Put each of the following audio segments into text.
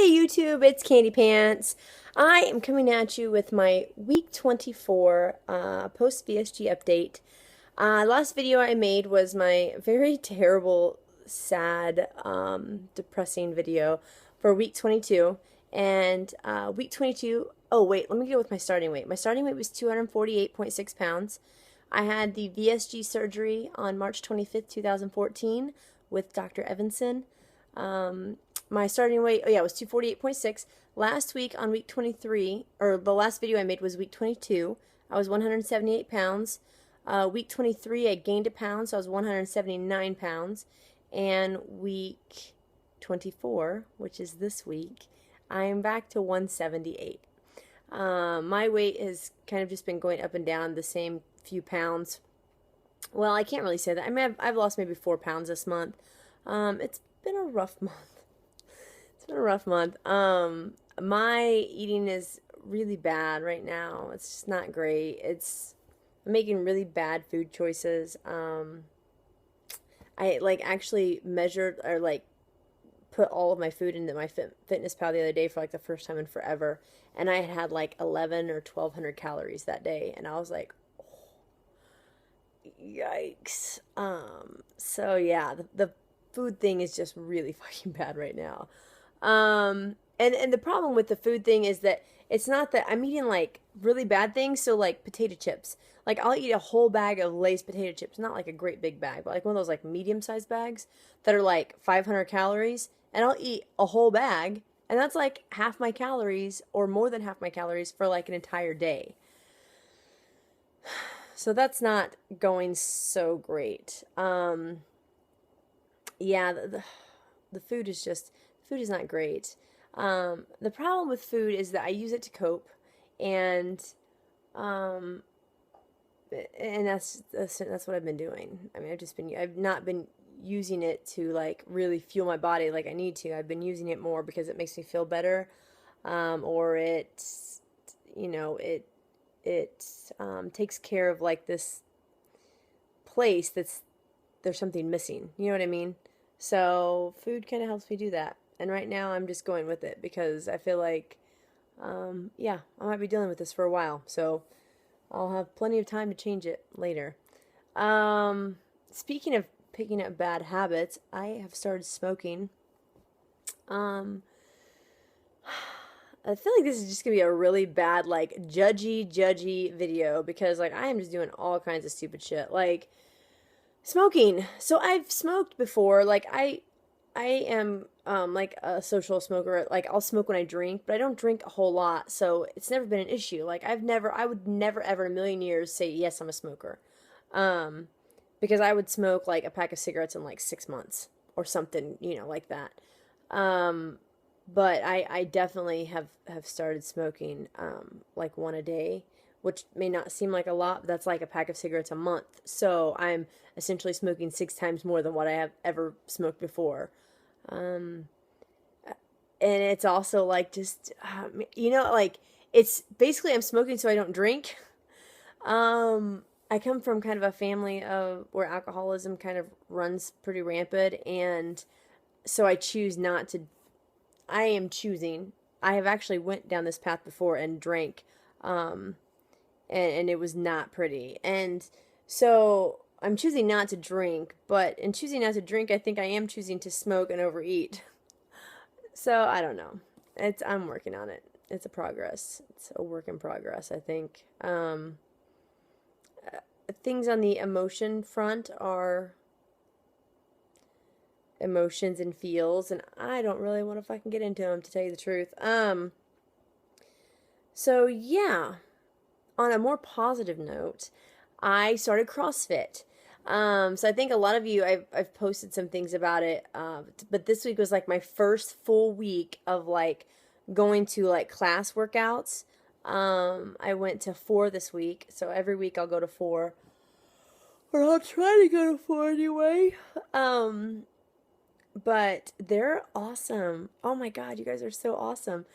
Hey YouTube, it's Candy Pants. I am coming at you with my week 24 post VSG update. Last video I made was my very terrible, sad, depressing video for week 22. And week 22, oh wait, let me go with my starting weight. My starting weight was 248.6 pounds. I had the VSG surgery on March 25th, 2014 with Dr. Evanson. My starting weight, oh yeah, it was 248.6. Last week on week 23, or the last video I made was week 22. I was 178 pounds. Week 23, I gained a pound, so I was 179 pounds. And week 24, which is this week, I am back to 178. My weight has kind of just been going up and down the same few pounds. Well, I can't really say that. I mean, I've lost maybe 4 pounds this month. It's been a rough month. It's been a rough month. My eating is really bad right now. It's just not great. I'm making really bad food choices. I actually measured or put all of my food into my fitness pal the other day for the first time in forever, and I had 11 or 1,200 calories that day, and I was like, yikes. So yeah, the food thing is just really fucking bad right now. And the problem with the food thing is that it's not that I'm eating really bad things. So potato chips, I'll eat a whole bag of Lay's potato chips, not a great big bag, but one of those medium sized bags that are 500 calories, and I'll eat a whole bag, and that's half my calories or more than half my calories for an entire day. So that's not going so great. Yeah, the food is not great. The problem with food is that I use it to cope, and um, that's what I've been doing. I mean, I've not been using it to really fuel my body like I need to. I've been using it more because it makes me feel better, or it takes care of this place there's something missing. You know what I mean? So food kind of helps me do that. And right now I'm just going with it because I feel yeah, I might be dealing with this for a while. So I'll have plenty of time to change it later. Speaking of picking up bad habits, I have started smoking. Um, I feel like this is just gonna be a really bad, judgy video because, I am just doing all kinds of stupid shit. Smoking. So I've smoked before. I am a social smoker. I'll smoke when I drink, but I don't drink a whole lot, so it's never been an issue. I would never ever in a million years say yes, I'm a smoker. Um because I would smoke a pack of cigarettes in 6 months or something, like that. Um but I definitely have started smoking one a day, which may not seem like a lot, but that's a pack of cigarettes a month. So I'm essentially smoking 6 times more than what I have ever smoked before. Um, and it's also just, it's basically I'm smoking so I don't drink. I come from kind of a family of where alcoholism kind of runs pretty rampant, and so I am choosing. I have actually went down this path before and drank, um, and it was not pretty. And so I'm choosing not to drink, but in choosing not to drink, I think I am choosing to smoke and overeat. So I don't know. I'm working on it. It's a progress. It's a work in progress, I think. Things on the emotion front are emotions and feels, and I don't really want to fucking get into them, to tell you the truth. So yeah, on a more positive note, I started CrossFit. So I think a lot of you, I've posted some things about it, but this week was my first full week of going to class workouts. I went to 4 this week, so every week I'll go to 4, or I'll try to go to 4 anyway. But they're awesome. Oh my God, you guys are so awesome.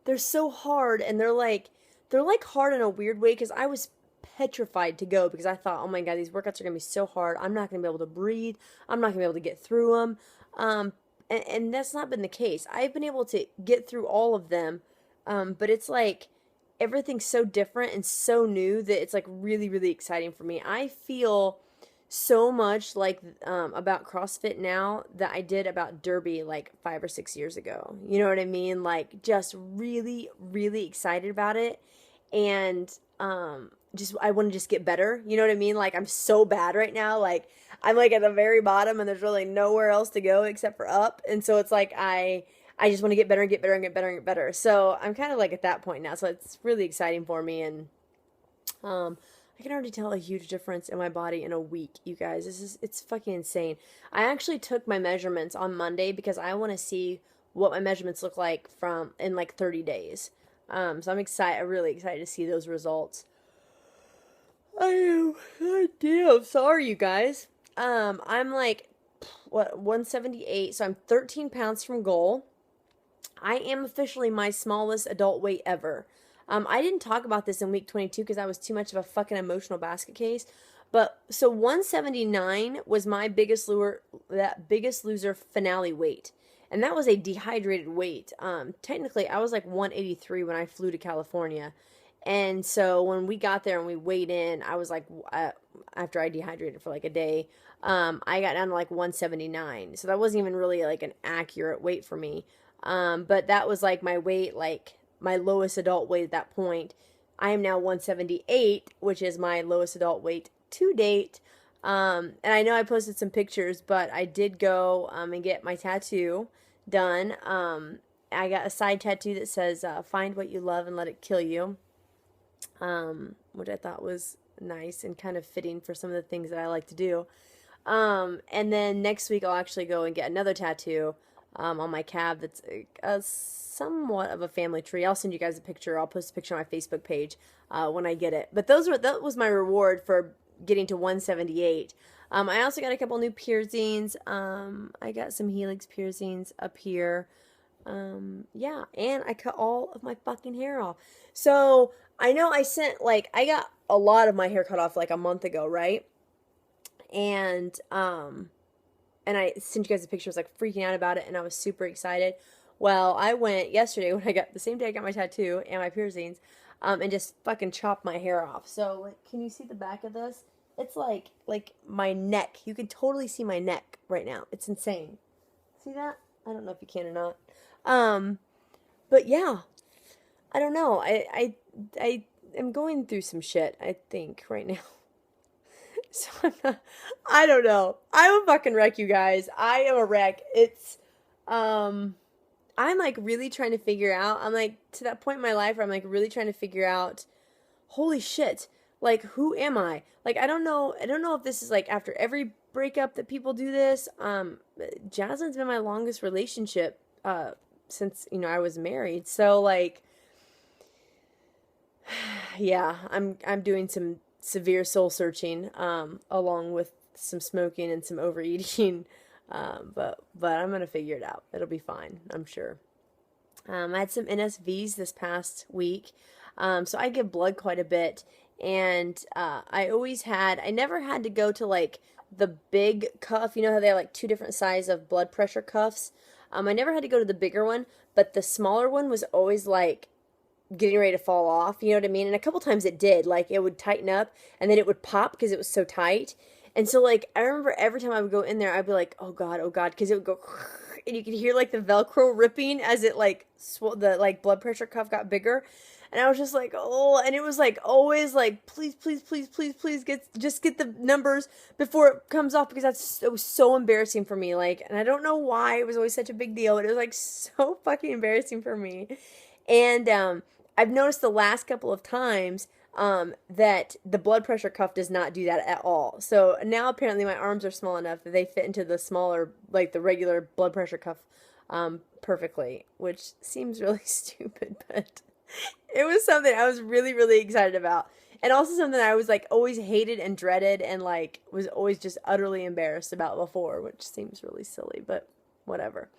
They're so hard, and they're hard in a weird way because I was petrified to go because I thought, oh my God, these workouts are gonna be so hard. I'm not gonna be able to breathe. I'm not gonna be able to get through them. and that's not been the case. I've been able to get through all of them, but it's like everything's so different and so new that it's like really, really exciting for me. I feel so much like about CrossFit now that I did about Derby like 5 or 6 years ago. You know what I mean? Like just really, really excited about it, and just I want to just get better. You know what I mean? Like I'm so bad right now. Like I'm like at the very bottom, and there's really nowhere else to go except for up. And so it's like I just want to get better and get better and get better and get better. So I'm kind of like at that point now. So it's really exciting for me, and I can already tell a huge difference in my body in a week, you guys. It's fucking insane. I actually took my measurements on Monday because I want to see what my measurements look like from in like 30 days. So I'm excited. I'm really excited to see those results. I am. God damn. Sorry, you guys. I'm like, what, 178. So I'm 13 pounds from goal. I am officially my smallest adult weight ever. I didn't talk about this in week 22 because I was too much of a fucking emotional basket case. But so 179 was my biggest loser finale weight. And that was a dehydrated weight. Technically, I was like 183 when I flew to California. And so when we got there and we weighed in, I was like, after I dehydrated for like a day, I got down to like 179. So that wasn't even really like an accurate weight for me. But that was like my weight, like my lowest adult weight at that point. I am now 178, which is my lowest adult weight to date. And I know I posted some pictures, but I did go and get my tattoo done. I got a side tattoo that says, find what you love and let it kill you, which I thought was nice and kind of fitting for some of the things that I like to do. And then next week I'll actually go and get another tattoo on my calf that's a somewhat of a family tree. I'll send you guys a picture. I'll post a picture on my Facebook page when I get it. But that was my reward for getting to 178. I also got a couple new piercings. I got some helix piercings up here. Yeah, and I cut all of my fucking hair off. So I know I got a lot of my hair cut off like a month ago, right? And I sent you guys a picture. I was like freaking out about it, and I was super excited. Well, I went yesterday the same day I got my tattoo and my piercings, and just fucking chopped my hair off. So, like, can you see the back of this? It's like my neck. You can totally see my neck right now. It's insane. See that? I don't know if you can or not. But yeah, I don't know. I am going through some shit, I think, right now. So I don't know. I'm a fucking wreck, you guys. I am a wreck. I'm like really trying to figure out, I'm like to that point in my life where I'm like really trying to figure out, holy shit, like who am I? Like I don't know if this is like after every breakup that people do this. Jasmine's been my longest relationship since, I was married. So like yeah, I'm doing some severe soul searching along with some smoking and some overeating. But I'm going to figure it out. It'll be fine, I'm sure. I had some NSVs this past week. So I give blood quite a bit, and I never had to go to like the big cuff. You know how they have like two different sizes of blood pressure cuffs? I never had to go to the bigger one, but the smaller one was always like getting ready to fall off, you know what I mean? And a couple times it did, like it would tighten up and then it would pop because it was so tight. And so like I remember every time I would go in there, I'd be like, oh god, because it would go, and you could hear like the Velcro ripping as it like the like blood pressure cuff got bigger. And I was just like, oh, and it was like always like, please get the numbers before it comes off, because it was so embarrassing for me. Like, and I don't know why it was always such a big deal, but it was like so fucking embarrassing for me. And I've noticed the last couple of times that the blood pressure cuff does not do that at all. So now apparently my arms are small enough that they fit into the smaller, like the regular blood pressure cuff perfectly, which seems really stupid, but it was something I was really, really excited about. And also something I was like always hated and dreaded and like was always just utterly embarrassed about before, which seems really silly, but whatever.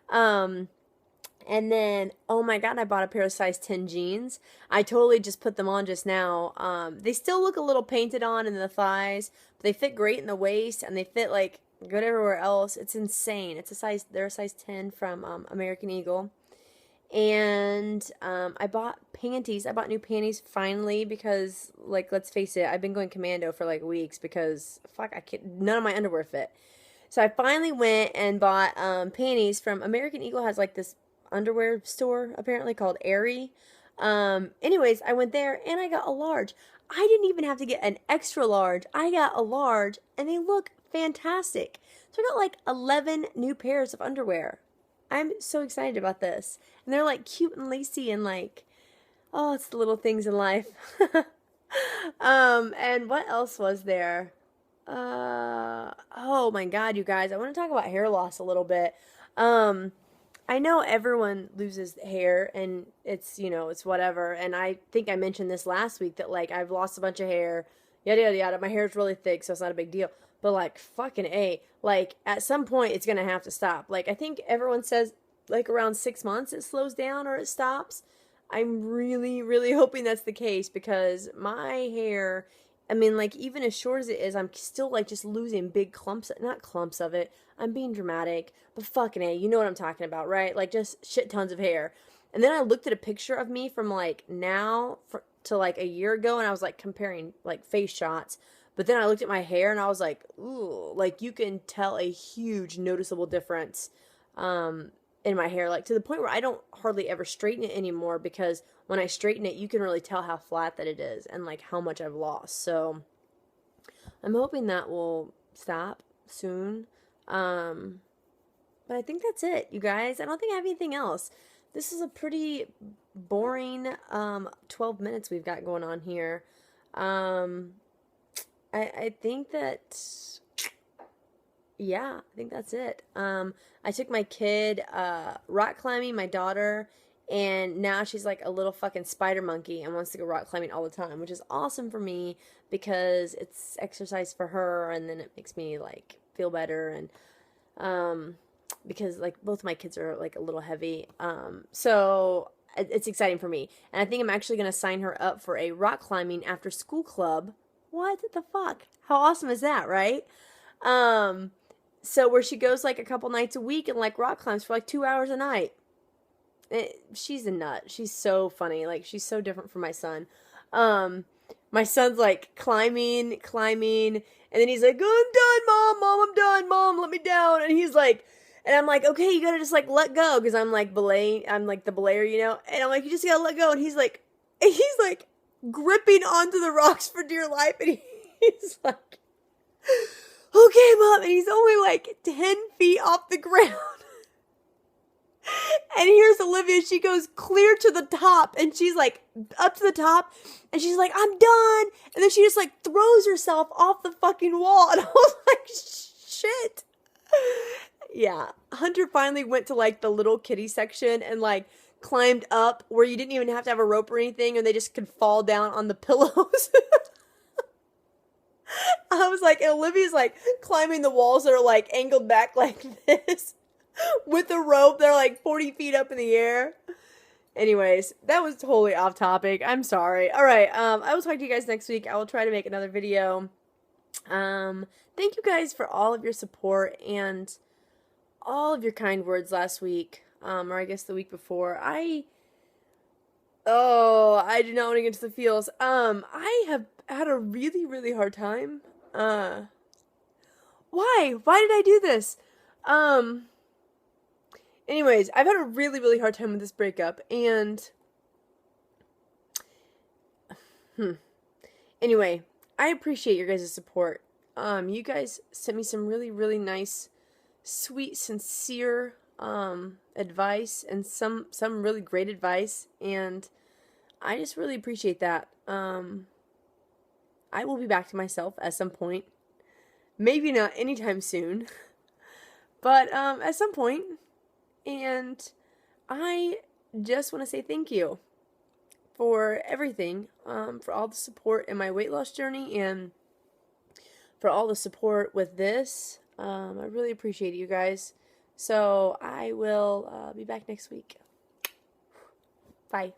And then, oh my god, I bought a pair of size 10 jeans. I totally just put them on just now. They still look a little painted on in the thighs, but they fit great in the waist, and they fit like go to everywhere else. It's insane. They're a size 10 from American Eagle. And I bought panties. I bought new panties finally because, like, let's face it, I've been going commando for like weeks because, fuck, I can't, none of my underwear fit. So I finally went and bought panties from American Eagle. Has like this underwear store apparently called Aerie. Anyways, I went there and I got a large. I didn't even have to get an extra large. I got a large and they look fantastic. So I got like 11 new pairs of underwear. I'm so excited about this. And they're like cute and lacy and like, oh, it's the little things in life. And what else was there? Oh my God, you guys, I want to talk about hair loss a little bit. I know everyone loses hair and it's, it's whatever. And I think I mentioned this last week that like I've lost a bunch of hair, yada, yada, yada. My hair's really thick, so it's not a big deal. But like fucking A, like at some point it's going to have to stop. Like I think everyone says like around 6 months it slows down or it stops. I'm really, really hoping that's the case because my hair, I mean, like, even as short as it is, I'm still, like, just losing big clumps, not clumps of it. I'm being dramatic, but fucking A, you know what I'm talking about, right? Like, just shit tons of hair. And then I looked at a picture of me from, like, to, like, a year ago, and I was, like, comparing, like, face shots. But then I looked at my hair, and I was like, ooh, like, you can tell a huge noticeable difference, in my hair, like to the point where I don't hardly ever straighten it anymore because when I straighten it, you can really tell how flat that it is and like how much I've lost. So I'm hoping that will stop soon. But I think that's it, you guys. I don't think I have anything else. This is a pretty boring 12 minutes we've got going on here. I think that, yeah, I think that's it. I took my kid rock climbing, my daughter, and now she's like a little fucking spider monkey and wants to go rock climbing all the time, which is awesome for me because it's exercise for her and then it makes me like feel better and because like both my kids are like a little heavy. So it's exciting for me. And I think I'm actually going to sign her up for a rock climbing after school club. What the fuck? How awesome is that, right? So where she goes like a couple nights a week and like rock climbs for like 2 hours a night. She's a nut. She's so funny. Like she's so different from my son. My son's like climbing, and then he's like, oh, I'm done, mom, I'm done, mom, let me down. And he's like, and I'm like, okay, you gotta just like let go. Cause I'm like I'm like the belayer, you know? And I'm like, you just gotta let go. And he's like gripping onto the rocks for dear life. And he's like, okay, mom, and he's only like 10 feet off the ground. And here's Olivia, she goes clear to the top, and she's like up to the top, and she's like, I'm done. And then she just like throws herself off the fucking wall, and I was like, shit. Yeah, Hunter finally went to like the little kiddie section and like climbed up where you didn't even have to have a rope or anything, and they just could fall down on the pillows. I was like, and Olivia's like climbing the walls that are like angled back like this with a rope. They're like 40 feet up in the air. Anyways, that was totally off topic. I'm sorry. All right. I will talk to you guys next week. I will try to make another video. Thank you guys for all of your support and all of your kind words last week. Or I guess the week before. I did not want to get into the feels. I have had a really, really hard time. Why? Why did I do this? Anyways, I've had a really, really hard time with this breakup, and anyway, I appreciate your guys' support. You guys sent me some really, really nice, sweet, sincere, advice, and some really great advice, and I just really appreciate that. I will be back to myself at some point. Maybe not anytime soon, but at some point. And I just want to say thank you for everything, for all the support in my weight loss journey and for all the support with this. I really appreciate it, you guys. So I will be back next week. Bye.